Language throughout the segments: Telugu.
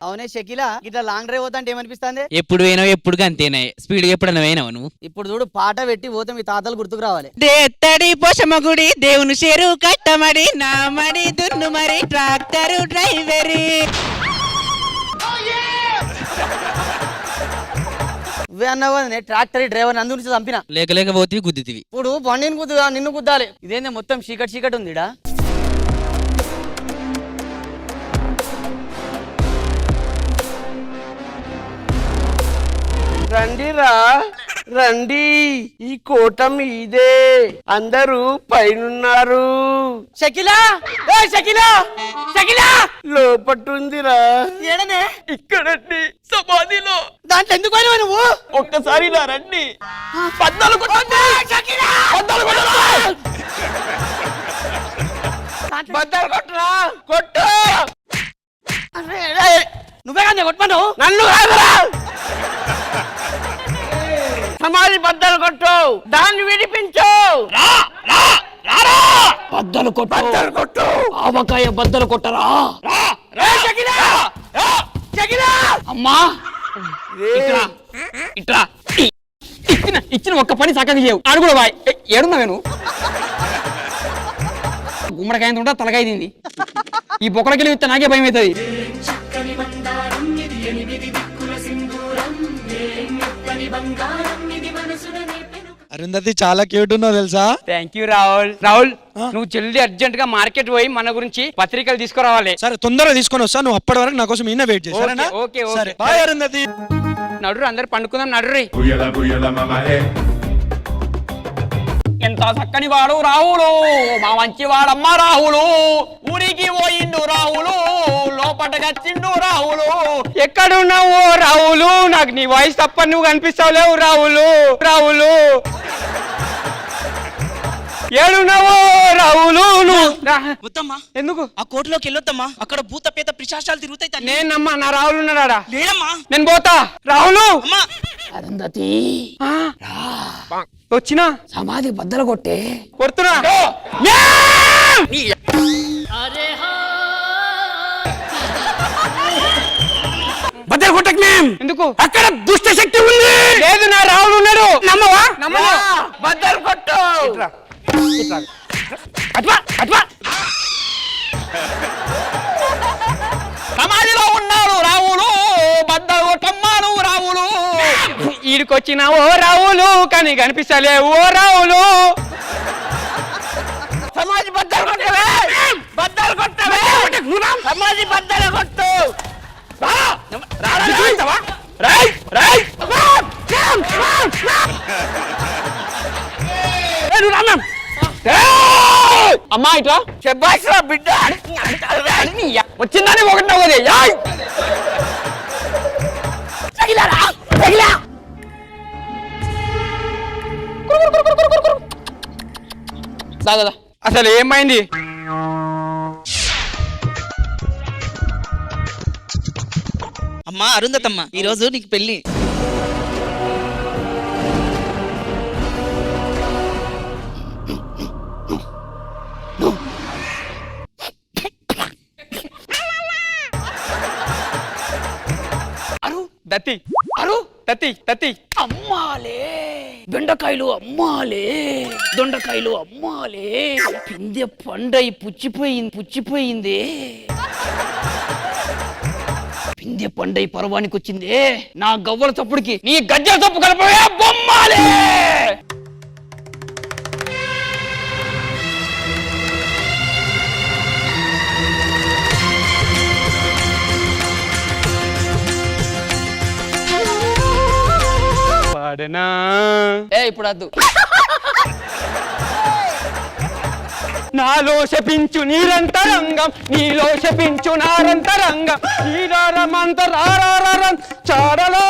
అవునే షకిలా ఇట్లా లాంగ్ డ్రైవ్ పోతాంటే ఏమనిపిస్తుంది? ఎప్పుడు పోయినావు ఎప్పుడు అంతేనా స్పీడ్ ఎప్పుడన్నా పోయినావు నువ్వు? ఇప్పుడు చూడు పాట పెట్టి పోతే మీ తాతలు గుర్తుకు రావాలి. దేత్తడి పోషమ్మ గుడి దేవుని షేరు కట్టమడి నా మడి దున్ను మరి ట్రాక్టర్ డ్రైవరీ అన్నవానే ట్రాక్టర్ డ్రైవర్ అందు నుంచి చంపిన లేక పోతే గుద్దుతివి. ఇప్పుడు బండిని గుద్దుగా నిన్ను గుద్దాలి. ఇదేంది మొత్తం చీకటి ఉంది ఇడా. రండిరా రండి, ఈ కోట మీదే, అందరూ పైనున్నారు. షకిలా షకిలా షకిలా లోపట్టుందిరా. ఏడనే? ఇక్కడండి, సమాధిలో. దాంట్లో ఎందుకు పోయినావు నువ్వు? ఒక్కసారి ఇలా రండి. బద్దలు కొట్టండి. బద్దలు కొట్టరా, బద్దలు కొట్టరా, కొట్టు. నువ్వే కానీ కొట్టమను. నన్ను కాదురా, సమాధి బద్దలు కొట్టు, దాన్ని విడిపించు. బద్దలు కొట్టు, బద్దలు కొట్టు, ఆవకాయ బద్దలు కొట్టరా. అమ్మా ఇట్రా ఇచ్చిన ఒక్క పని చక్కగా చేయవు. అడు కూడా బాయ్ ఏడున్నా నేను గుమ్మడికాయ ఉంటా తలకాయ తింది. ఈ బొక్కలకి ఇస్తే నాకే భయం అవుతుంది. అరుంధతి చాలా క్యూట్ ఉన్నావు తెలుసా? Thank you Rahul. రాహుల్ నువ్వు జల్దీ అర్జెంట్ గా మార్కెట్ పోయి మన గురించి పత్రికలు తీసుకురావాలి. సరే తొందరగా తీసుకొని వస్తా, నువ్వు అప్పటి వరకు నా కోసం ఈయన వెయిట్ చేస్తారా? ఓకే సరే బాయ్ అరుంధతి. నడురు అందరు పండుకుందాం నడుర్రి. ఎంత చక్కని వాడు రాహులు, మా మంచి వాడమ్మా రాహులు. ఊరికి పోయిండు రాహులు, లోపటకొచ్చిండు రాహులు. ఎక్కడున్నావు రాహులు, నాకు నీ వాయిస్ తప్ప నువ్వు కనిపిస్తావులేవు రాహులు. రాహులు ఏడున్నావు రాహులు? వద్దమ్మా, ఎందుకు ఆ కోటలోకి వెళ్ళొద్దమ్మా, అక్కడ భూత పేత పిశాచాలు తిరుగుతాయి. నేను నమ్మా, నా రాహుల్ ఉన్నాడా? లేదమ్మా, నేను పోతా. రాహులు అరుంధతి వచ్చినా సమాధి బద్దలు కొట్టే. కొడుతున్నా. బద్దలు కొట్టకు మేం. ఎందుకు? అక్కడ దుష్ట శక్తి ఉంది. లేదు, నా రాహుల్ ఉన్నాడు. నమ్మవా? నమ్మను. బద్దలు కొట్టు. సమాధిలో ఉన్నాడు రాహులు, బద్దలు కొట్టమ్మాను రాహులు. ఈడికొచ్చిన ఓ రాహులు, కానీ కనిపిస్తలే ఓ రాహులు. సమాధి బద్దలు కొట్టవే, బద్దలు కొట్టవే, సమాధి బద్దలు కొట్టు. అమ్మా ఇట్లా శభాష్ రా బిడ్డ. వచ్చిందని ఒకటి నవ్వదే. దాదా అసలు ఏమైంది? అమ్మా అరుంధతమ్మ, ఈ రోజు నీకు పెళ్లి. దత్తి అరు తత్తి తత్తి. అమ్మాలే బెండకాయలు, అమ్మాలే దొండకాయలు, అమ్మాలే పిందె పండై పుచ్చిపోయింది. పిందె పండై పర్వానికి వచ్చిందే, నా గవ్వల చప్పుడికి నీ గజ్జల తప్పు కలపవే బొమ్మాలే. పాడనా ఇప్పుడు వద్దు. నాలో శపించు నిరంతరంగం, నీలో శపించు నారంతరంగం. నీరారమంతరారారం చాడలో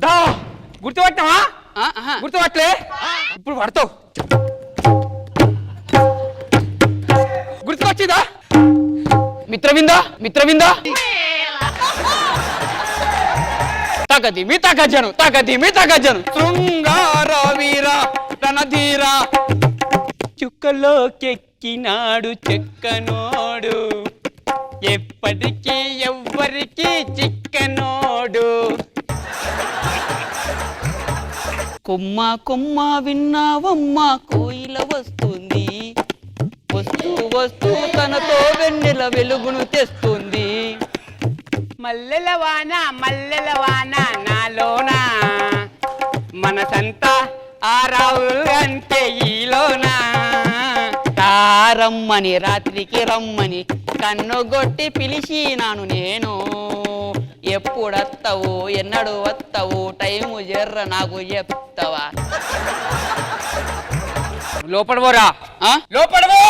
దా. గుర్తుపట్టావా? గుర్తుపట్టలే, ఇప్పుడు పడతావు. గుర్తుకొచ్చిందా? మిత్రవిందా తాకతి మీ తాకజను శృంగార వీర రణధీర. చుక్కలోకెక్కినాడు చెక్కనోడు, ఎప్పటికీ ఎవ్వరికి చిక్కనోడు. కొమ్మ కొమ్మ విన్నావమ్మ కోయిల వస్తుంది, వస్తూ వస్తూ తనతో వెన్నెల వెలుగును తెస్తుంది. మల్లెల వాన నాలోనా, మనసంతా ఆ రావులు అంటే ఈలోనా. తారమ్మని రాత్రికి రమ్మని కన్నుగొట్టి పిలిచినాను నేను. ఎప్పుడత్తవు ఎన్నడు వత్తవు టైము జర్ర నాకు చెప్తావా? లోపడబోరా, లోపడబో.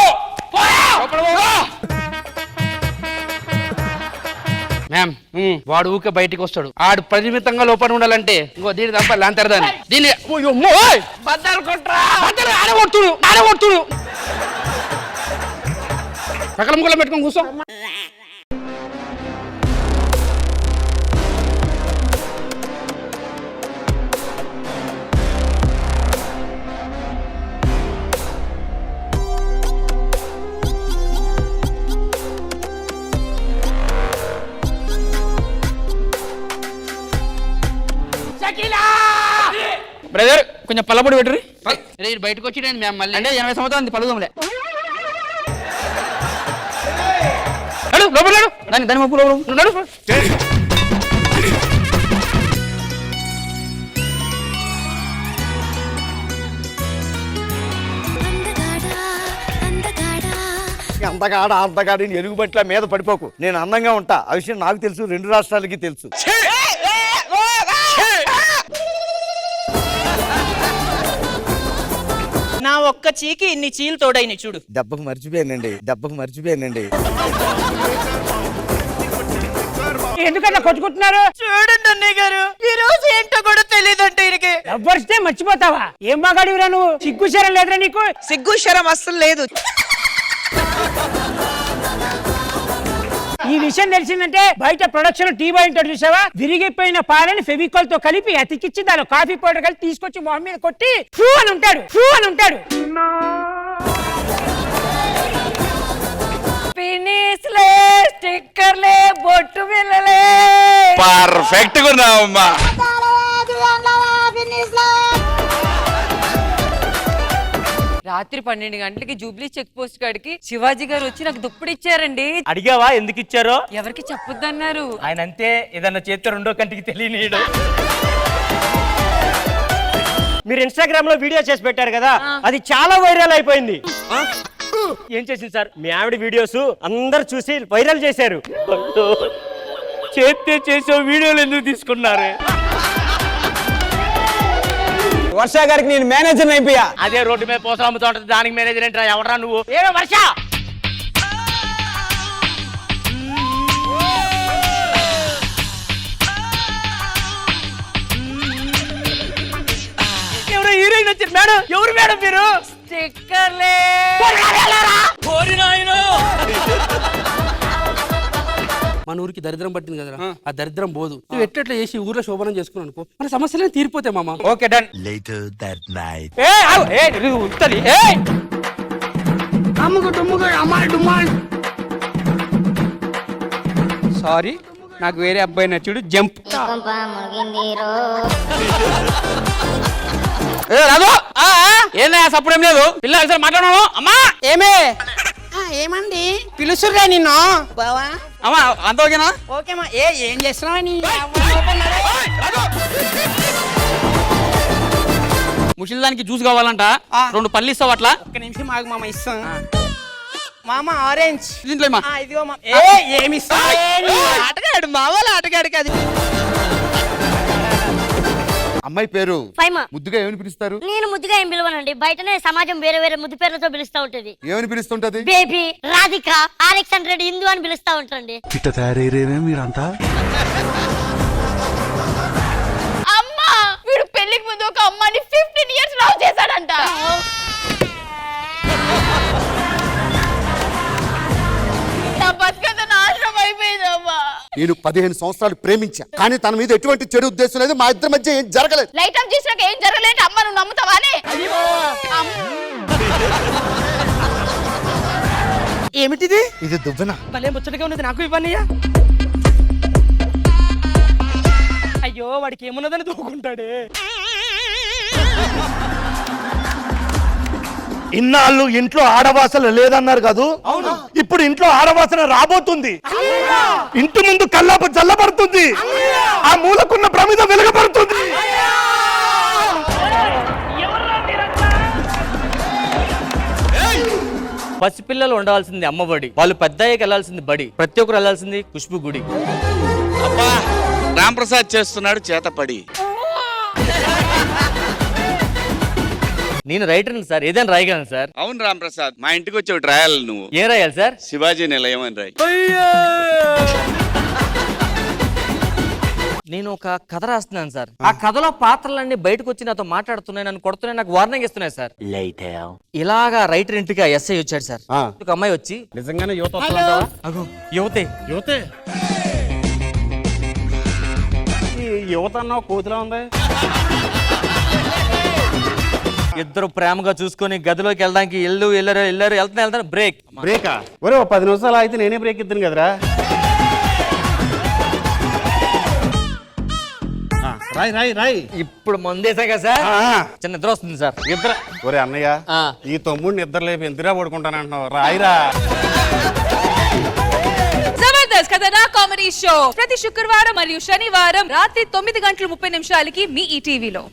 మ్యామ్, వాడు ఊకే బయటికి వస్తాడు. ఆడు పరిమితంగా లోపల ఉండాలంటే ఇంకో దీని తప్ప లాంతరదాన్ని దీన్ని బద్దలు కొట్టరా, బద్దలు ఆడగొడుతుడు సకల ముక్కలు పెట్టుకొని కూర్చో. బ్రదర్ కొంచెం పల్లపొడి పెట్టుర్రి. బయటకు వచ్చి మేము మళ్ళీ అంటే 80 సంవత్సరాలు పలుదాంలే. లోపల దాని మప్పు నడు. అందగాడి ఎలుగుబట్ల మీద పడిపోకు. నేను అందంగా ఉంటా, ఆ విషయం నాకు తెలుసు, 2 రాష్ట్రాలకి తెలుసు. నా ఒక్క చీకి ఇన్ని చీలు తోడైన చూడు. దెబ్బకు మర్చిపోయానండి. ఎందుకన్నా కొట్టుకుంటున్నారు? చూడండి అన్నయ్య గారు, ఈ రోజు ఏంటో కూడా తెలియదంటే ఈయనకి. ఎవ్వరిస్తే మర్చిపోతావా? ఏం బాగాడివిరా నువ్వు? సిగ్గుశరం లేదురా నీకు? సిగ్గు శరం అస్సలు లేదు. ఈ విషయం తెలిసిందంటే బయట ప్రొడక్షన్ టీ బాయ్ ఉంటాడు చూసావా, విరిగిపోయిన పాలని ఫెవికాల్ తో కలిపి అతికిచ్చి దాని కాఫీ పౌడర్ కలిపి తీసుకొచ్చి మొహం మీద కొట్టి ఫూ అని ఉంటాడు. ఫినిష్లే, స్టిక్కర్లే, బొట్టు బిళ్ళలే. పర్ఫెక్ట్ గా ఉన్నావమ్మా. రాత్రి 12 గంటలకి జూబ్లీ చెక్ పోస్ట్ కాడికి శివాజీ గారు వచ్చి నాకు దుప్పటి ఇచ్చారండి. అడిగావా ఎందుకు ఇచ్చారో? ఎవరికి చెప్పొద్దన్నారు. ఆయన అంతే, ఏదన్నా చేస్తే 2వ కంటికి తెలియనీయడు. మీరు ఇన్స్టాగ్రామ్ లో వీడియో చేసి పెట్టారు కదా, అది చాలా వైరల్ అయిపోయింది. ఏం చేసింది సార్? మీ ఆవిడ వీడియోస్ అందరు చూసి వైరల్ చేశారు. చేస్తే చేసే వీడియోలు ఎందుకు తీసుకున్నారు? వర్ష గారికి నేను మేనేజర్ అయిపోయా. అదే రోడ్డు మీద పోసలు అమ్ముతా ఉంటుంది, దానికి మేనేజర్ ఏంట్రా? ఎవడరా నువ్వు? ఏమో వర్ష, ఎవరో హీరోయిన్ వచ్చారు మేడం. ఎవరు మేడం మీరు? స్టిక్కర్లే. మన ఊరికి దరిద్రం పట్టింది కదరా, ఆ దరిద్రం పోదు. నువ్వు ఎట్లా చేసి ఊర్లో శోభనం చేసుకున్నావు అనుకో, మన సమస్యలే తీరిపోతాయి మామ. Okay done. సారీ, నాకు వేరే అబ్బాయి నచ్చుడు. జంప్. ఏందా సప్పుడేం లేదు, పిల్లలు మాట్లాడను. అమ్మా ఏమే ఏమండి పిలుసురా నిన్ను బావా? అమ్మా అంత ఓకేనా? ఓకేమా. ఏం చేస్తున్నావని? ముసలిదానికి జ్యూస్ కావాలంట, 2 పళ్ళు ఇస్తావు అట్లా? ఒక్క నిమిషం ఆగు మామ, ఇస్తాం. మామ ఆరెంజ్ దీంట్లో ఇమ్మా. ఇదిగో మామ. ఏమి ఆటగాడు, మామూలు ఆటగాడు కాదు. అమ్మాయి పేరు ఫైమా. ముద్దుగా ఏమని పిలుస్తారు? నేను ముద్దుగా ఏం పిలవనండి, బయటనే సమాజం వేరే వేరే ముద్దు పేర్లతో పిలుస్తా ఉంటది. ఏమని పిలుస్తుంటది? బేబీ, రాధిక, RX100, ఇందు అని పిలుస్తా ఉంటారండి. ఇట్ట తయారయ్యేనే మీరంతా. అమ్మా, వీడు పెళ్లికి ముందు ఒక అమ్మాయిని 15 years లవ్ చేశాడంట. నా బతుకంతా నాశనం అయిపోయిందమ్మా. నేను 15 సంవత్సరాలు ప్రేమించా, కానీ తన మీద ఎటువంటి చెడు ఉద్దేశం లేదు. మా ఇద్దరి మధ్య ఏం జరగలేదు. లైట్ ఆఫ్ చేసినాక ఏం జరగలేదు. అమ్మ నువ్వు నమ్ముతావానే? ఏమిటిది? ఇది దువ్వెన. భలే ముచ్చటగా ఉన్నది, నాకు ఇవ్వన్నయ్యా. అయ్యో వాడికి ఏమున్నదని దూకుంటాడే. ఇన్నాళ్ళు ఇంట్లో ఆడవాసన లేదన్నారు కాదు, ఇప్పుడు ఇంట్లో ఆడవాసన రాబోతుంది. ఇంటి ముందు కల్లాప చల్లబడుతుంది, ఆ మూలకున్న ప్రమిద వెలుగబడుతుంది. పసిపిల్లలు ఉండాల్సింది అమ్మబడి, వాళ్ళు పెద్దయ్యకి వెళ్ళాల్సింది బడి, ప్రతి ఒక్కరు వెళ్ళాల్సింది ఖుష్బు గుడి. అబ్బా రాంప్రసాద్ చేస్తున్నాడు చేతపడి. నేను రైటర్ని సార్, ఏదైనా రాయగలను సార్. అవును రాంప్రసాద్, మా ఇంటికి వచ్చి ఒకటి రాయాలి నువ్వు. ఏం రాయాలి సార్? శివాజీ నిలయం అని రాయి. నేను ఒక కథ రాస్తున్నాను సార్. ఆ కథలో పాత్రలన్నీ బయటకు వచ్చి నాతో మాట్లాడుతున్నాయి, నన్ను కొడుతున్నాయి, నాకు వార్నింగ్ ఇస్తున్నాయి సార్. ఇలాగా రైటర్ ఇంటికి ఎస్ఐ వచ్చాడు సార్. ఒక అమ్మాయి వచ్చి, నిజంగానే యువత వస్తుందంటావా? అగో యువతే యువతే ఈ యువత అన్న కోతిలా ఉంది. ఇద్దరు ప్రేమగా చూసుకొని గదిలోకి వెళ్ళడానికి వెళ్తాను బ్రేక్. బ్రేకా? ఒరే 10 నిమిషాలు అయితే నేనే బ్రేక్ ఇద్దాను కదరా. రాయ్ రాయ్ రాయ్. ఇప్పుడు మందేసా కదా సార్, చిన్న నిద్ర వస్తుంది సార్. ఇద్దరు ఒరే అన్నయ్య, ఈ తమ్ముడిని నిద్ర లేపి ఎంతరా పడుకుంటానంటున్నావు? రాయిరా. జబర్దస్త్ కథనా కామెడీ షో ప్రతి శుక్రవారం మరియు శనివారం రాత్రి 9:30 మీ ఈ టీవీలో.